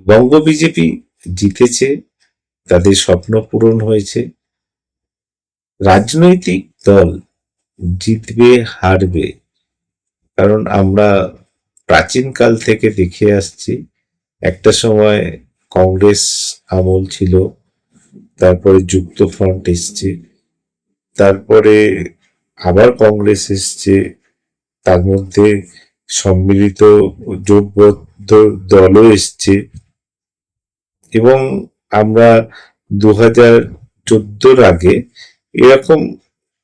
বঙ্গ BJP জিতেছে, তাদের স্বপ্ন পূরণ হয়েছে। রাজনৈতিক দল জিতবে হারবে, কারণ আমরা প্রাচীনকাল থেকে দেখে আসছি, একটা সময় কংগ্রেস আমল ছিল, তারপরে যুক্ত ফ্রন্ট এসছে, তারপরে আবার কংগ্রেস এসছে, তার মধ্যে সম্মিলিত জোটবদ্ধ দলও এসছে, এবং আমরা 2014 আগে এরকম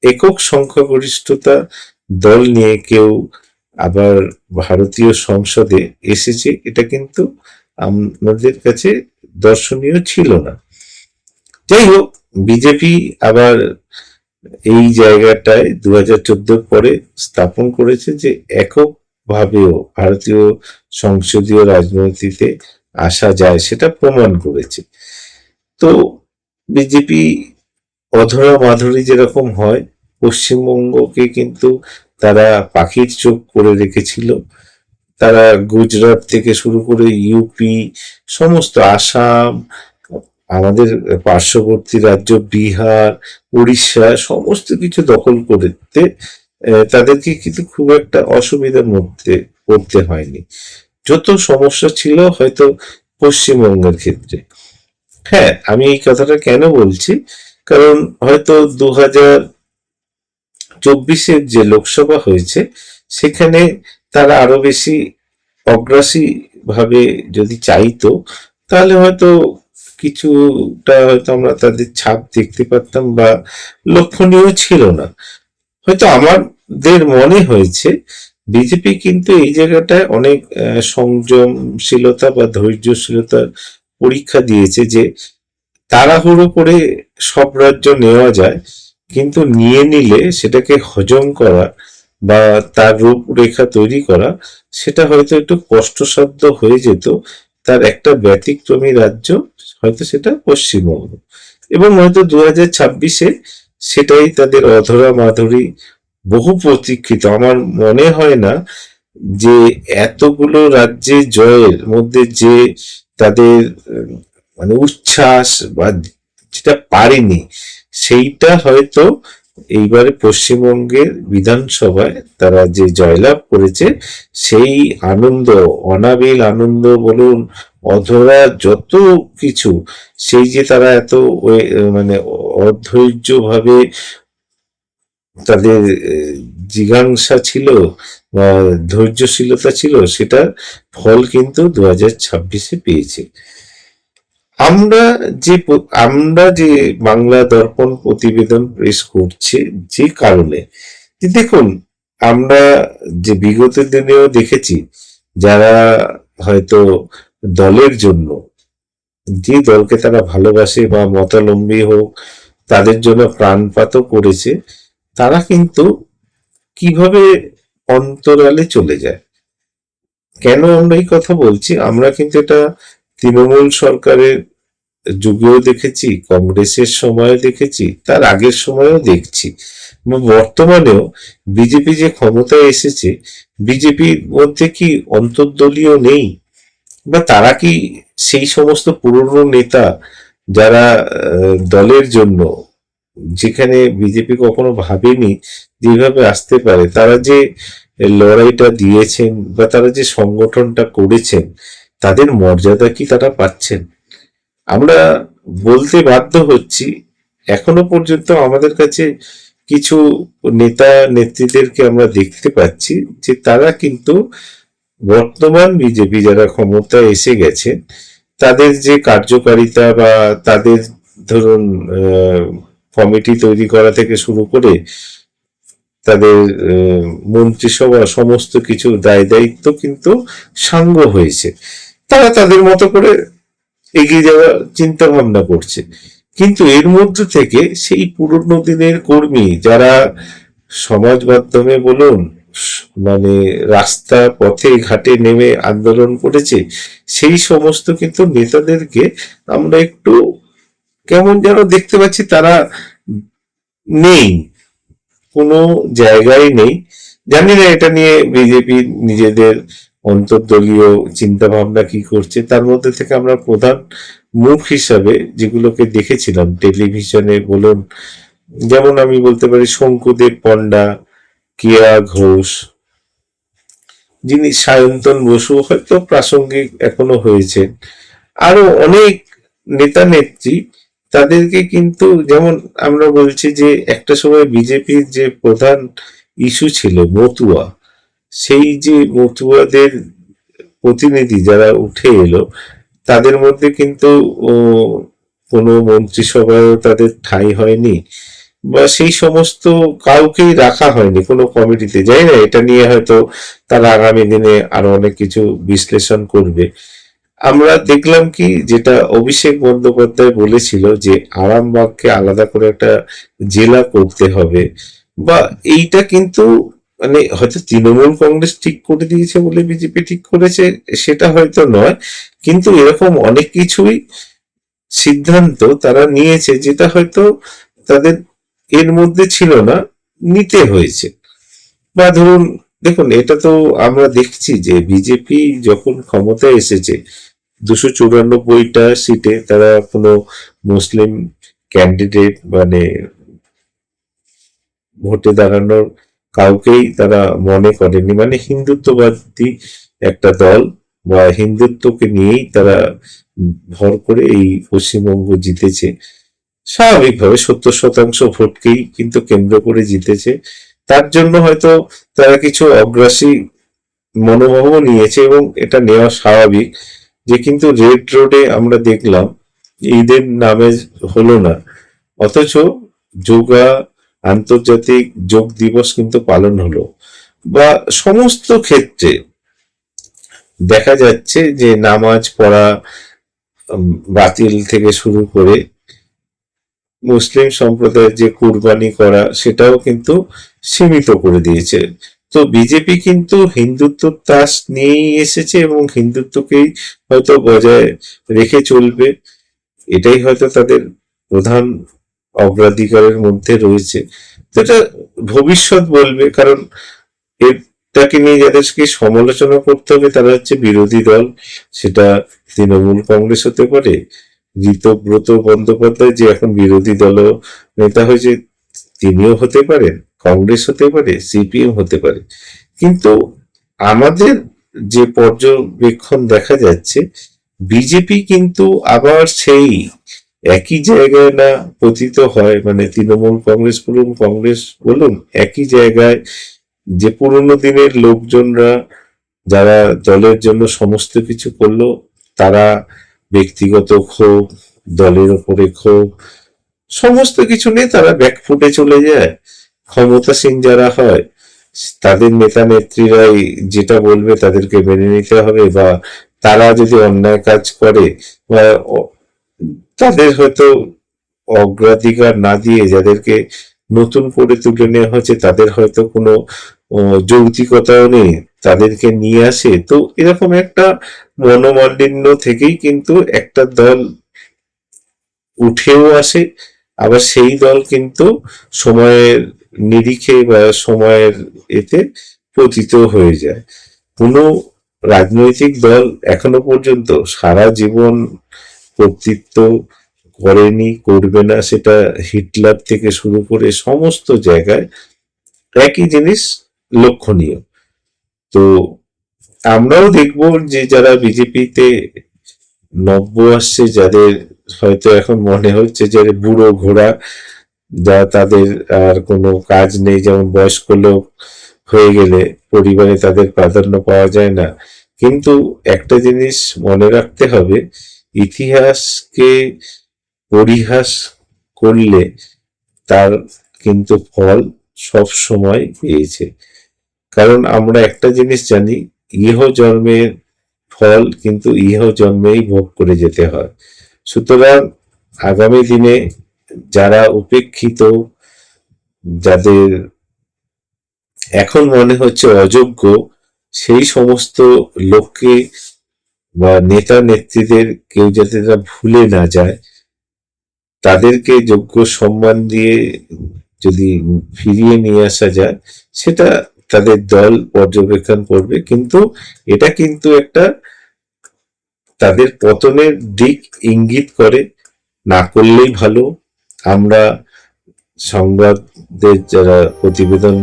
একক সংখ্যাগরিষ্ঠতা দল নিয়ে কেউ আবার ভারতীয় সংসদে এসেছে, এটা কিন্তু আমাদের কাছে দর্শনীয় ছিল না। যাই হোক, বিজেপি আবার এই জায়গাটায় 2014 পরে স্থাপন করেছে যে একক ভাবেও ভারতীয় সংসদীয় রাজনীতিতে আসা যায়, সেটা প্রমাণ করেছে। তো বিজেপি অধরা মাধুরী যেরকম হয়, পশ্চিমবঙ্গকে কিন্তু তারা পাখির চোখ করে রেখেছিল। তারা গুজরাট থেকে শুরু করে ইউপি, সমস্ত আসাম, আমাদের পার্শ্ববর্তী রাজ্য বিহার, উড়িষ্যা, সমস্ত কিছু দখল করতে তাদেরকে কিন্তু খুব একটা অসুবিধার মধ্যে পড়তে হয়নি। যত সমস্যা ছিল হয়তো পশ্চিমবঙ্গের ক্ষেত্রে। হ্যাঁ, আমি এই কথাটা কেন বলছি, কারণ হয়তো 2024 যে লোকসভা হয়েছে সেখানে তারা আরো বেশি অগ্রাসী ভাবে যদি চাইতো, তাহলে হয়তো কিছুটা হয়তো আমরা তাদের ছাপ দেখতে পারতাম, বা লক্ষণীয় ছিল না। হয়তো আমাদের মনে হয়েছে বিজেপি কিন্তু এই জায়গাটায় অনেক সংযমশীলতা বা ধৈর্যশীলতার পরীক্ষা দিয়েছে, যে তাড়াহুড়ো করে সব রাজ্য নেওয়া যায়, কিন্তু নিয়ে নিলে সেটাকে হজম করা বা তার রূপরেখা তৈরি করা, সেটা হয়তো একটু কষ্টসাধ্য হয়ে যেত। তার একটা ব্যতিক্রমী রাজ্য হয়তো সেটা পশ্চিমবঙ্গ, এবং হয়তো 2026-এ সেটাই তাদের অধরা মাধুরী, বহু প্রতীক্ষিত। আমার মনে হয় না যে এতগুলো রাজ্যে জয়ের মধ্যে যে তাদের মানে উচ্ছ্বাস বা যেটা পারেনি, সেইটা হয়তো এইবারে পশ্চিমবঙ্গের বিধানসভায় তারা যে জয়লাভ করেছে, সেই আনন্দ, অনাবিল আনন্দ বলুন, অধরা যত কিছু, সেই যে তারা এত মানে অধৈর্য ভাবে তাদের জিজ্ঞাসা ছিল বা ধৈর্যশীলতা ছিল, সেটার ফল কিন্তু 2026-এ পেয়েছে। আমরা যে বাংলা দর্পণ প্রতিবেদন পেশ করছে, যে কারণে যে দেখুন, আমরা যে বিগত দিনেও দেখেছি, যারা হয়তো দলের জন্য, যে দলকে তারা ভালোবাসে বা মতালম্বী হোক, তাদের জন্য প্রাণপাতও করেছে, তারা কিন্তু কিভাবে অন্তরালে চলে যায়। কেন আমরা এই কথা বলছি, আমরা কিন্তু এটা তৃণমূল সরকারের যুগেও দেখেছি, কংগ্রেসের সময় দেখেছি, তার আগের সময়ও দেখছি, বর্তমানেও বিজেপি যে ক্ষমতায় এসেছে, বিজেপির মধ্যে কি অন্তর্দলীয় নেই, বা তারা কি সেই সমস্ত পুরনো নেতা যারা দলের জন্য, যেখানে বিজেপি কখনো ভাবেনি যেভাবে আসতে পারে, তারা যে লড়াইটা দিয়েছেন বা তারা যে সংগঠনটা করেছেন, তাদের মর্যাদা কি তারা পাচ্ছেন? আমরা বলতে বাধ্য হচ্ছি, এখনো পর্যন্ত আমাদের কাছে কিছু নেতা নেত্রীদেরকে আমরা দেখতে পাচ্ছি যে তারা কিন্তু বর্তমান বিজেপি যারা ক্ষমতায় এসে গেছেন, তাদের যে কার্যকারিতা বা তাদের ধরুন কমিটি তৈরি করা থেকে শুরু করে তাদের মন্ত্রিসভা, সমস্ত কিছু দায় দায়িত্ব কিন্তু সাঙ্গ হয়েছে। তারা তাদের মতো করে এগিয়ে যাওয়ার চিন্তা ভাবনা করছে, কিন্তু এর মধ্যে থেকে সেই পুরনো দিনের কর্মী যারা সমাজ মাধ্যমে বলুন, মানে রাস্তা পথে ঘাটে নেমে আন্দোলন করেছে, সেই সমস্ত কিন্তু নেতাদেরকে আমরা একটু কেমন যেন দেখতে পাচ্ছি, তারা নেই, কোনো জায়গায় নেই। জানি না এটা নিয়ে বিজেপি নিজেদের অন্তর্দলীয় চিন্তা ভাবনা কি করছে, তার মধ্যে থেকে আমরা প্রধান মুখ হিসাবে যেগুলোকে দেখেছিলাম টেলিভিশনে বলুন, যেমন আমি বলতে পারি শঙ্কুদেব পণ্ডা, কেয়া ঘোষ, যিনি সায়ন্তন বসু হয়তো প্রাসঙ্গিক এখনো হয়েছে, আরো অনেক নেতা নেত্রী, তাদেরকে কিন্তু যেমন আমরা বলছি যে একটা সময় বিজেপির যে প্রধান ইস্যু ছিল মতুয়া, সেই যে মতুয়াদের প্রতিনিধি যারা উঠে এলো, তাদের মধ্যে কিন্তু ও, কোনো মন্ত্রিসভায়ও তাদের ঠাঁই হয়নি, বা সেই সমস্ত কাউকেই রাখা হয়নি কোনো কমিটিতে। যাই না, এটা নিয়ে হয়তো তারা আগামী দিনে আরো অনেক কিছু বিশ্লেষণ করবে। আমরা দেখলাম কি, যেটা অভিষেক বন্দ্যোপাধ্যায় বলেছিল যে আরামবাগকে আলাদা করে একটা জেলা করতে হবে, বা এইটা কিন্তু মানে হয়তো তৃণমূল কংগ্রেস ঠিক করে দিয়েছে বলে বিজেপি ঠিক করেছে সেটা হয়তো নয়, কিন্তু এরকম অনেক কিছুই সিদ্ধান্ত তারা নিয়েছে যেটা হয়তো তাদের এর মধ্যে ছিল না, নিতে হয়েছে। বা ধরুন, দেখুন এটা তো আমরা দেখছি যে বিজেপি যখন ক্ষমতায় এসেছে 294টা সিটে তারা কোনো মুসলিম ক্যান্ডিডেট মানে ভোটে দাঁড়ানোর কাউকেই তারা মনে করেনি, মানে হিন্দুত্ববাদী একটা দল বা হিন্দুত্বকে নিয়েই তারা ভর করে এই পশ্চিমবঙ্গ জিতেছে। স্বাভাবিকভাবে 70% ভোটকেই কিন্তু কেন্দ্র করে জিতেছে। তার জন্য হয়তো তারা কিছু অগ্রাসী মনোভাবও নিয়েছে এবং এটা নেওয়া স্বাভাবিক। যে কিন্তু রেড রোডে আমরা দেখলাম ঈদের নামে হলো না, অথচ যোগা আন্তর্জাতিক যোগ দিবস কিন্তু পালন হলো। বা সমস্ত ক্ষেত্রে দেখা যাচ্ছে যে নামাজ পড়া বাতিল থেকে শুরু করে মুসলিম সম্প্রদায়ের যে কুরবানি করা সেটাও কিন্তু সীমিত করে দিয়েছে। তো বিজেপি কিন্তু হিন্দুত্বর তাস নিয়েই এসেছে এবং হিন্দুত্বকেই হয়তো বজায় রেখে চলবে, এটাই হয়তো তাদের প্রধান অগ্রাধিকারের মধ্যে রয়েছে। তো এটা ভবিষ্যৎ বলবে, কারণ এটাকে নিয়ে যাদেরকে সমালোচনা করতে হবে তারা হচ্ছে বিরোধী দল। সেটা তৃণমূল কংগ্রেস হতে পারে, ঋতব্রত বন্দ্যোপাধ্যায় যে এখন বিরোধী দল নেতা হয়েছে তিনিও হতে পারেন, কংগ্রেস হতে পারে, সিপিএম হতে পারে। কিন্তু আমাদের যে পর্যবেক্ষণ দেখা যাচ্ছে, বিজেপি কিন্তু আবার সেই একই জায়গায় না পতিত হয়, মানে তৃণমূল কংগ্রেস বলুন কংগ্রেস বলুন একই জায়গায়, যে পুরোনো দিনের লোকজনরা যারা দলের জন্য সমস্ত কিছু করলো, তারা ব্যক্তিগত ক্ষোভ, দলের ওপরে ক্ষোভ, সমস্ত কিছু নিয়ে তারা ব্যাকফুটে চলে যায়। ক্ষমতাসীন যারা হয় তাদের নেতা নেত্রীরাই যেটা বলবে তাদেরকে মেনে নিতে হবে, বা তারা যদি অন্যায় কাজ করে বা তাদের হয়তো অগ্রাধিকার না দিয়ে যাদেরকে নতুন করে তুলে নেওয়া হয়েছে তাদের হয়তো কোনো যৌক্তিকতাও নেই, তাদেরকে নিয়ে আসে। তো এরকম একটা মনোমালিন্য থেকেই কিন্তু একটা দল উঠেও আসে, আবার সেই দল কিন্তু সময়ের নিরিখে বা সময়ের এতে পতিত হয়ে যায়। কোনো রাজনৈতিক দল এখনো পর্যন্ত সারা জীবন কর্তৃত্ব করেনি, করবে না, সেটা হিটলার থেকে শুরু করে সমস্ত জায়গায় একই জিনিস লক্ষণীয়। তো আমরাও দেখব যে যারা বিজেপিতে নব্য আসছে, যাদের হয়তো এখন মনে হচ্ছে যে বুড়ো ঘোড়া, যা তাদের আর কোনো কাজ নেই, যেমন বয়স্ক লোক হয়ে গেলে পরিবারে তাদের প্রাধান্য পাওয়া যায় না। কিন্তু একটা জিনিস মনে রাখতে হবে, ইতিহাসকে পরিহাস করলে তার কিন্তু ফল সব সময় পেয়েছে। কারণ আমরা একটা জিনিস জানি, ইহ জন্মের ফল কিন্তু ইহ জন্মেই ভোগ করে যেতে হয়। সুতরাং আগামী দিনে যারা উপেক্ষিত, যাদের এখন মনে হচ্ছে অযোগ্য, সেই সমস্ত লোককে বা নেতা নেত্রীদের কেউ যাতে তারা ভুলে না যায়, তাদেরকে যোগ্য সম্মান দিয়ে যদি ফিরিয়ে নিয়ে আসা যায়, সেটা তাদের দল পর্যবেক্ষণ করবে, কিন্তু এটা কিন্তু একটা তাদের পতনের দিক ইঙ্গিত করে। না করলেই ভালো। আমরা সংবাদের যারা প্রতিবেদন